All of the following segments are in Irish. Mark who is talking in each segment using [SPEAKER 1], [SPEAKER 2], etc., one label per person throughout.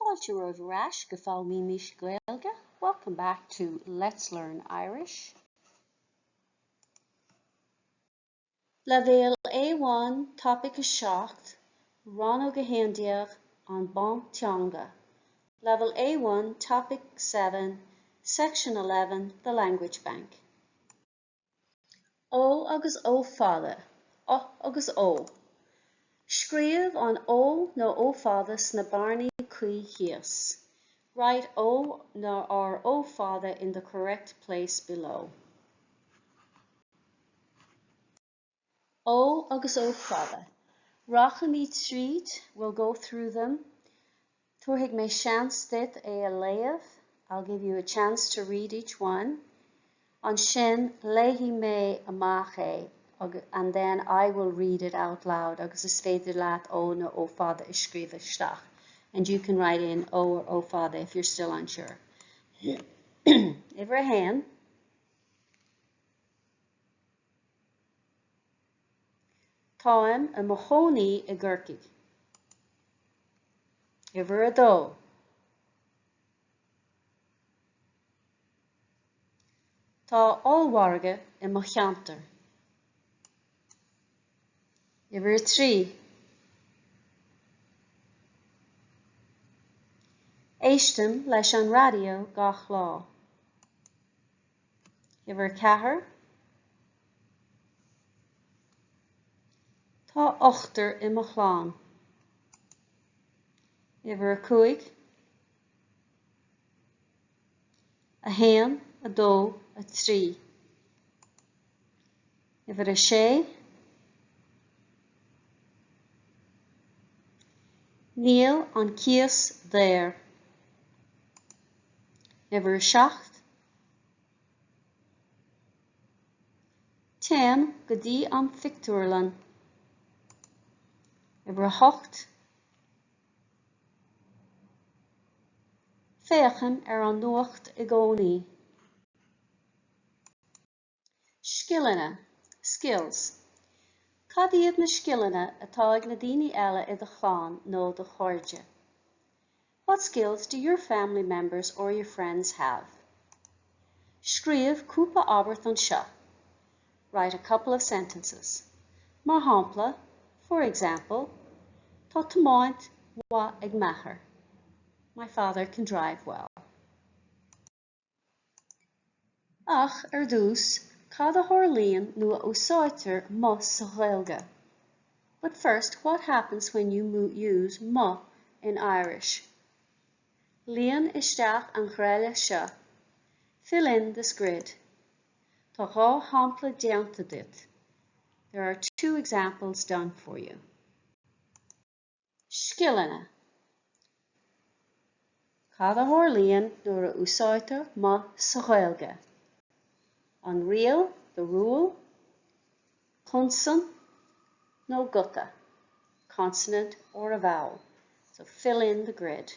[SPEAKER 1] Fáilte roimh go fáil mí mis Gaeilge. Welcome back to Let's Learn Irish. Level A1 topic is seacht, Rannóg on Banc Teanga. Level A1 topic 7, section 11, the language bank. O agus ó fada, O agus ó. Scríomh an ó nó ó fada sna barnaí cuí híos. Write O or O fada in the correct place below. O agus ó fada. Rachamí tríd, we'll go through them. Tuaigh mé seans dit a léamh. I'll give you a chance to read each one. An sin léhí mé amach é, and then I will read it out loud. Agus is féidir leat ó nó ó fada is scríomh isteach. And you can write in O or O fada if you're still unsure. Over a hand. Táim a mahóní a ggurcaigh. Over a dó. Tá allmharga I mo cheantar. Over a trí. Éistim leis an radio gach lá. Over a chathair. Tá ochtar I mo chláin. Over a cúig. A haon, a dó, a trí. Over a sé. Níl an cias there. Over a seacht. Téim go dtí an fictúrlan. Over a hocht. Féacham an nuacht I gcónaí. Scileanna, skills. Cad iad na scileanna atá ag na daoine eile I do chláin nó do chairde? What skills do your family members or your friends have? Scríomh cúpla ábhairt an seo. Write a couple of sentences. Mar shampla, for example, tá tomáint wa ag meachar. My father can drive well. Ach, dús, cad a thorlaíonn nua úsáidtear mo sa Gaeilge. But first, what happens when you use mo in Irish? Líon isteach an chraile seo. Fill in this grid. Tá gá hampla déanta dit. There are 2 examples done for you. Scileanna. Cad a thorlaíonn nuair a úsáidtear mo sa Gaeilge. An rial, the rule. Conson, no gutta. Consonant or a vowel. So fill in the grid.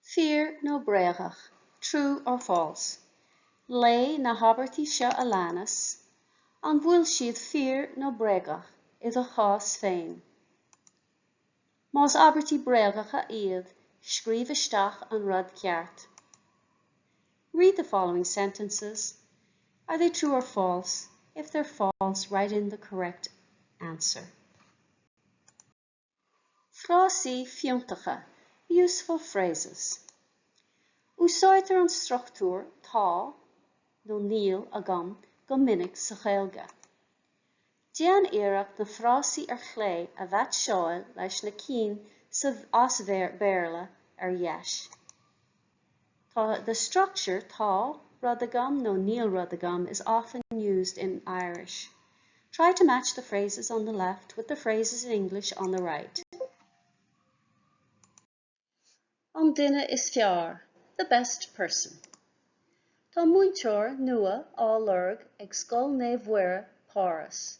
[SPEAKER 1] Fear no bréagach. True or false. Lé na habartí seo a leanas. An bhfuil siad fear no bréagach I do chás féin. Más abertí bréagacha iad, scríomh isteach an rud ceart. Read the following sentences. Are they true or false? If they're false, write in the correct answer. Frásaí fiúntacha, useful phrases. Úsáidtear an struchtúr tá nó níl agam go minic sa Gaeilge. Déan iarracht na frásaí ar chlé a bheith seáil leis na cín sa as béarla ar dheis. The structure tá rud agam nó níl rud agam is often used in Irish. Try to match the phrases on the left with the phrases in English on the right. An duine is fearr, the best person. Tá muinteoir nua á lorg ag scoil néamh-mhuire Paris.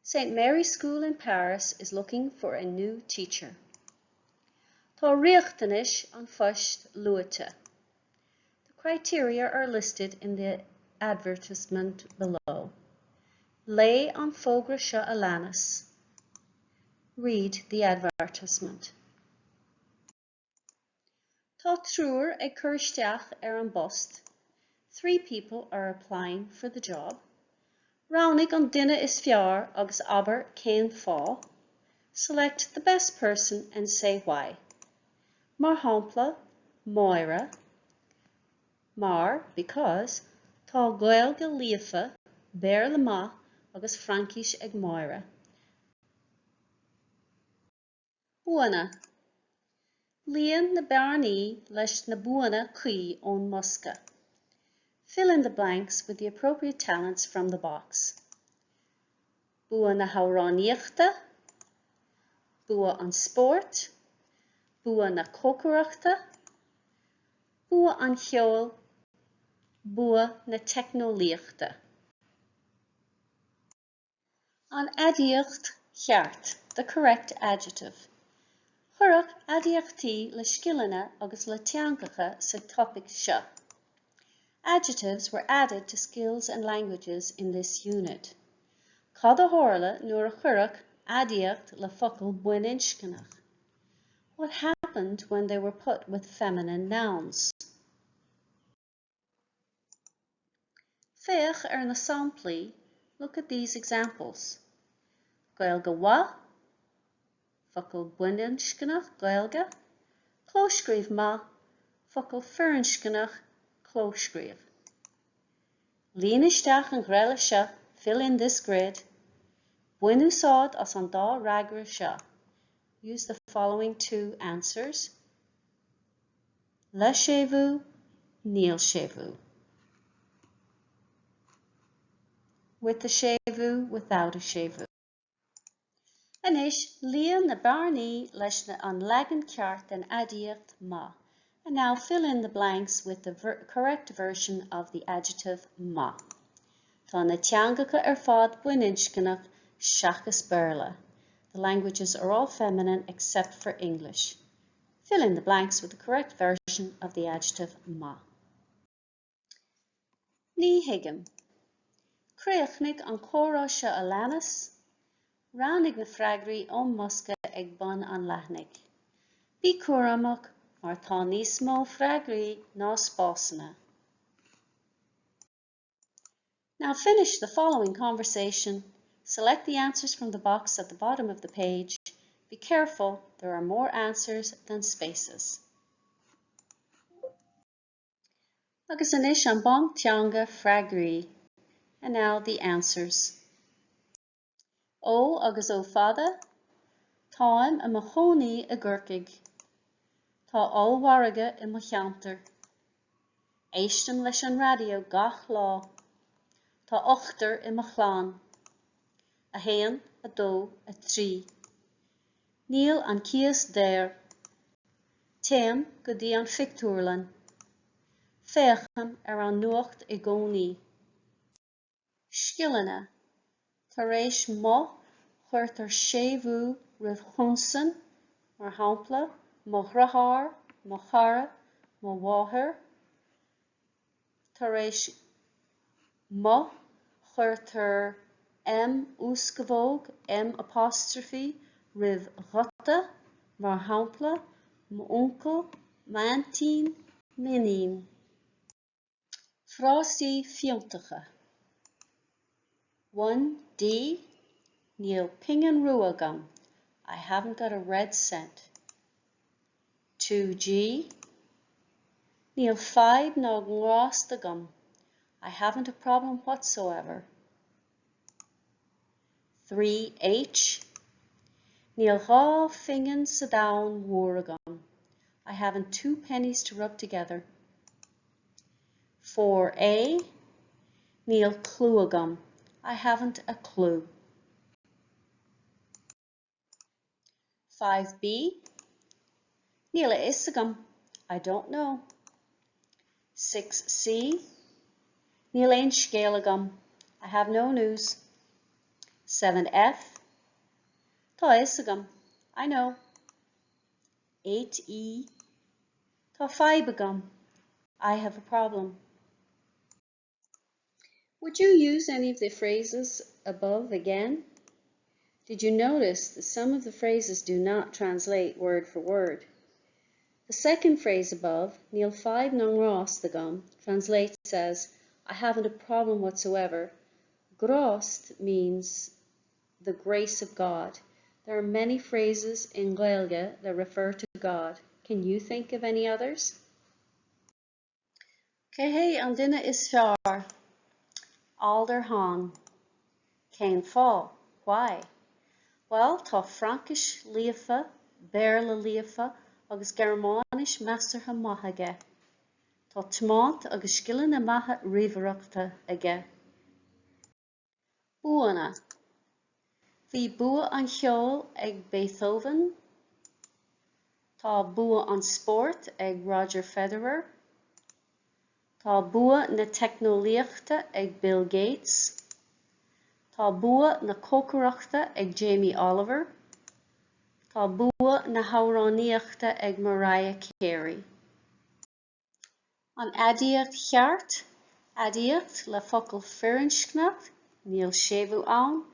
[SPEAKER 1] St. Mary's School in Paris is looking for a new teacher. Tá riachtanis an phoist luaite. The criteria are listed in the advertisement below. Lé an fógra seo a leanas. Read the advertisement. Tá trúr ag cúraisteach an bust. 3 people are applying for the job. Rannóg an duine is fearr agus aber cén fá. Select the best person and say why. Mar shampla, Moira. Mar, because, tá Gaeilge líofa, béir le maith agus Frankis ag Moira. Buanna. Líon na bearnaí leis na Buanna cuí ón Musca. Fill in the blanks with the appropriate talents from the box. Bua na hauráníochta, bua an sport, bua na cócaireachta, bua an cheol, bua na technolíochta. An adíocht cheart, the correct adjective. Chuireadh adíochtaí le Scileanna agus le Teangacha sa topic seo. Adjectives were added to skills and languages in this unit. Cad a tharla nuair a chuireadh adíocht le focail buiniochas. What happened when they were put with feminine nouns? Féach ar na samplaí, look at these examples. Gaeilge wa, focail buiniochas, Gaeilge. Clóscríomh ma, focail fearnscannach, clóscríomh. Líon isteach an gréile seo, fill in this grid. Buin úsáid as an dá reagra seo. Use the following 2 answers. Le séimhú, níl séimhú. With a séimhú, without a séimhú. Anois, líon na bearnaí leis na an leagan ceart an adíocht ma. And now fill in the blanks with the correct version of the adjective ma. Tá na teangacha ar fad buiniochas seachas béarla. The languages are all feminine except for English. Fill in the blanks with the correct version of the adjective ma. Ní hiigim. Críochnig an chórá seo a leanas. Rannóg na freagraí ón Musca ag bun an leithnig. Bí cuaireamach mar tá níos mó freagraí ná spásanna. Now finish the following conversation. Select the answers from the box at the bottom of the page. Be careful, there are more answers than spaces. Agus anois an Banc Teanga freagraí. And now the answers. Ó agus ó fada, táim a mo chónaí a ggurcaig. Tá allmhargaidh I mo cheantar. Éistim leis an radio gach lá. Tá ochtar I mo chláin. A héan, a dó, a trí. Níl an cias déir. Téim go dtí an fictúrlan. Féacham ar an nuacht I gcónaí. Scileanna. Tar éis mo chuirt ar séimhú roimh chunsan, mar shampla, mo thrathar, mo chara, mo mháthair. Tar éis mo chuirt ar úscavóg, apostrophe, roimh ghota, mar shampla, mo uncle, mantín, minín. Phrásaí fiontacha. 1D. Níl pingan rua agam. I haven't got a red cent. 2G. Níl feib ná ngrásta agam. I haven't a problem whatsoever. 3H. Níl dhá fingan sa domhan mhór agam. I haven't 2 pennies to rub together. 4A. Níl clú agam. I haven't a clue. 5B. Níl a is agam. I don't know. 6C. Níl aon scéal agam. I have no news. 7F. Tá is agam. I know. 8E. Tá feib agam. I have a problem. Would you use any of the phrases above again? Did you notice that some of the phrases do not translate word for word? The second phrase above, Níl fáid ná ngrást agam, translates as, I haven't a problem whatsoever. Grást means the grace of God. There are many phrases in Gaeilge that refer to God. Can you think of any others? Céhé an duine is fearr. Alder hán. Cén fá. Why? Well, tá Frankish líofa, Béarla líofa, agus Germánis meastartha maith aige. Tá tmáint agus Scileanna maithe ríomhaireachta aige. Buanna. Bhí bua an cheol ag Beethoven. Tá bua an sport ag Roger Federer. Tá bua na teicneolaíochta ag Bill Gates. Tá bua na cócaireachta ag Jamie Oliver. Tá bua na hamhránaíochta ag Mariah Carey. An adíocht cheart, adíocht le focail firinscneach, níl séimhiú ann,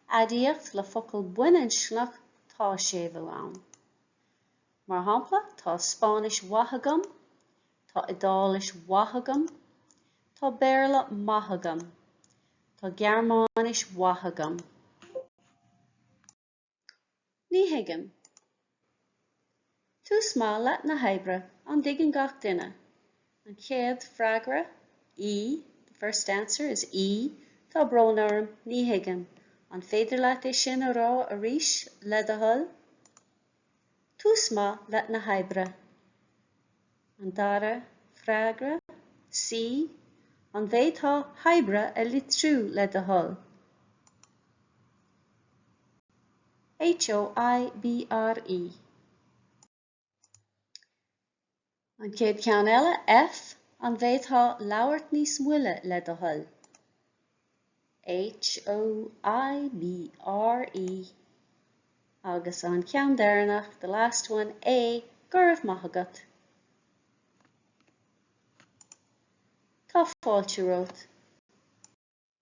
[SPEAKER 1] adíocht le focail buineanscneach, tá séimhiú ann. Mar shampla, tá Spáinis wathagam, tá Idális wathagam, tá Béarla maithagam, tá Gearmánis wathagam. Níhiigim. Tús má leat na haibre an diggin gach duine. An cead freagra, E, the first answer is E, tá brónarm níhiigim. An féidir leat é sin a rá a ríis le a hull. Tús má leat na haibre. An dara freagra, C, an bhéad tá haibre a litrú le a hull. H-O-I-B-R-E. An céad ceann eile, F, an bhéad tá labhairt níos muile le a hull. H-O-I-B-R-E. Agus an ceann deireanach, the last one, A, gurb maithagat. Tá fáilte rót.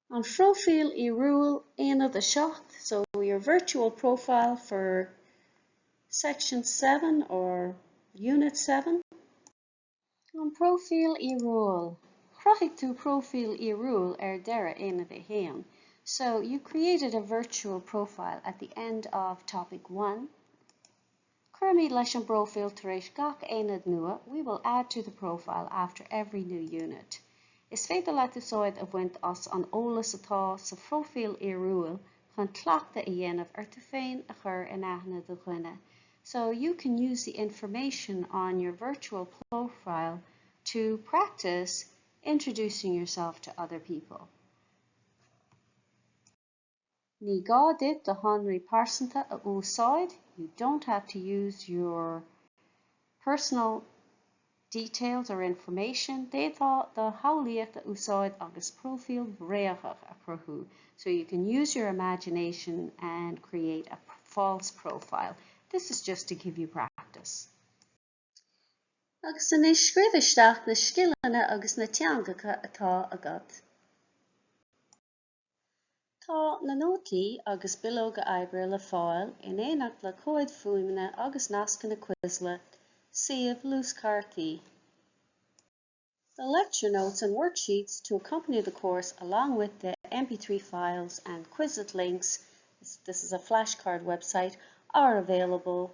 [SPEAKER 1] On profile I rule Aonad a seach, so your virtual profile for section 7 or unit 7. On profile I rule. Chroic tú profile I rule deireadh Aonad a héan. So you created a virtual profile at the end of topic 1. Currently leis an profile tar éis gach Aonad nua, we will add to the profile after every new unit. Is féidir leat úsáid a bhaint as an eolas atá sa profile I rule chun tleachta a dhéanamh arta féin a chur in aithne do dhuine. So you can use the information on your virtual profile to practice introducing yourself to other people. Ní gá dit de Henry Parsonta a úsáid. You don't have to use your personal details or information. Détá de haolaíocht a úsáid agus profile bréachach a cruthú. So you can use your imagination and create a false profile. This is just to give you practice. Agus san iscríbeisteach na Scileanna agus na Teangacha atá agat. Tá na nótaí agus bilóga oibre le fáil in éineacht le cóid fuaimne agus nasca na Quizlet, suíomh lúscartaí. The lecture notes and worksheets to accompany the course along with the MP3 files and Quizlet links, this is a flashcard website, are available.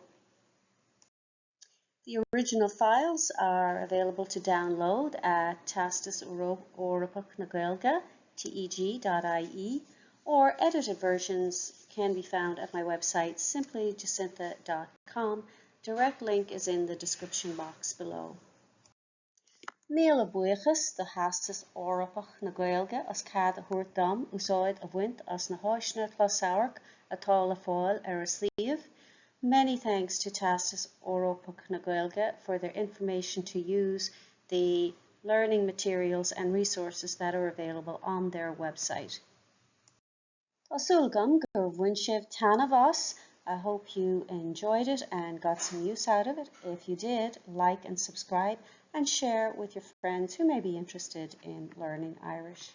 [SPEAKER 1] The original files are available to download at Teastas Eorpach na Gaeilge, teg.ie, or edited versions can be found at my website, simplyjacintha.com. Direct link is in the description box below. Míle buíochas de Theastas Eorpach na Gaeilge as cead a thabhairt dom úsáid a bhaint as na háiseanna closamhairc atá le fáil ar a suíomh. Many thanks to Theastas Eorpach na Gaeilge for their information to use the learning materials and resources that are available on their website. Tá súil gur bhain sibh tanamh as. I hope you enjoyed it and got some use out of it. If you did, like and subscribe and share with your friends who may be interested in learning Irish.